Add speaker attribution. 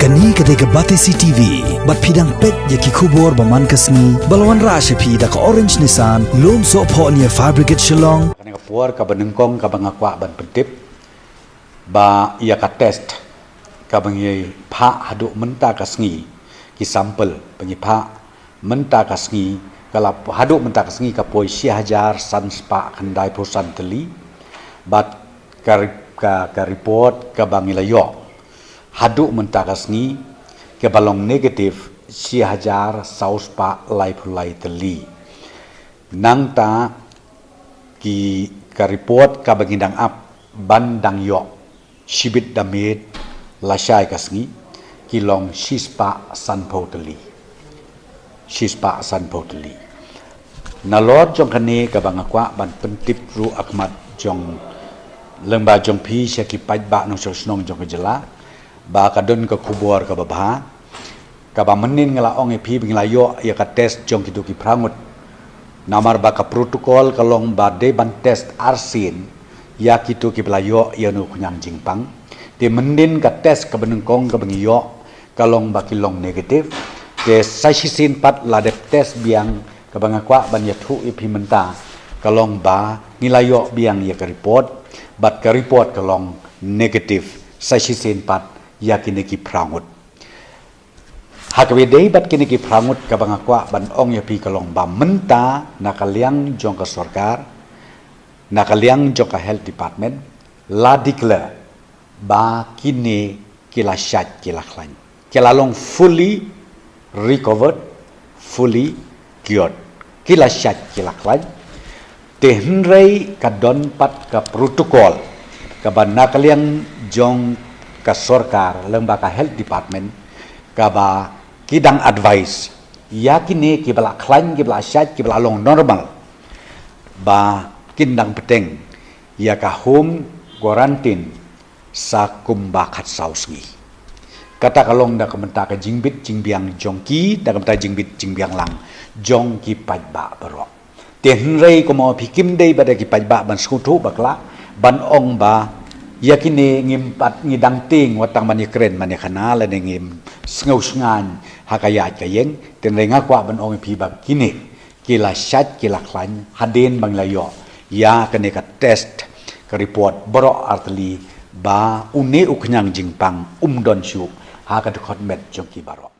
Speaker 1: Kani ketika Batesi TV, bat pidang pet yaki kubur baman kasni, balawan rasha pi da ka orange nisan, lom so po niya fabricate shillong.
Speaker 2: Kani ka puar ka benengkong ka bangakwa ban pentip, ba ia ka test ka bangi pa hadu menta kasngi, ki sampel bangi pa menta kasngi, kala hadu menta kasngi ka poi 1000 san spa kandai perusahaan teli, bat ka report ka bangi layo. Hadu mentakasni ke balong negatif 1000 saus pa lai pulai teli. Nang ta ki ka report ka bagindang ap bandang yo shibit damit lasai kasni kilong shispa san po teli. Shispa san po teli. Nalot jong kane ka bangakwa ban pentip ru akmat jong lengba jong pi syaki pait ba no sosnong jong kejela. Ba kadon ke kubur ke babha ka ba menin ngala ong epi binglayo ya ka test jong kitu ki prangut namar ba ka protokol kalong ba de ban test arsin ya kitu ki belayo ya nu kunyang jingpang de menin ka test ka benengkong ka bengiyo kalong ba kilong negatif de sasisin pat la de test biang ka bangakwa ban ya thu epi menta kalong ba ngilayo biang ya ka report bat ka report kalong negatif sasisin pat ya kini ki prangut. Hakwe dei bat kini ki prangut ka bangakwa ban ong ya pi kalong ba menta nakaliang jong ka sarkar nakaliang jong ka health department la declare ba kini kila syat kila klan kila long fully recovered fully cured kila syat kila klan tehnrei ka don pat ka protokol ka ban nakaliang jong ka sarkar lembaga health department ka ba kidang advice yakini ki bala klan ki bala syat ki bala long normal ba kindang peteng ya ka home quarantine sa kumba khat sausngi kata kalong da kamenta ka jingbit jingbiang jongki da kamenta jingbit jingbiang lang jongki pajba baro tenrei ko mo pikim dei bada ki pajba ban skutu bakla ban ong ba yakini ngimpat ngidang ting watang mani keren mani kanal dan ngim sengau sengan hakayat kayeng dan renga kwa ban ong pi bab kini kila syat kila klan hadin bang layo ya kene ka test ka report boro artli ba une uknyang jingpang don syuk ha ka khot met jongki baro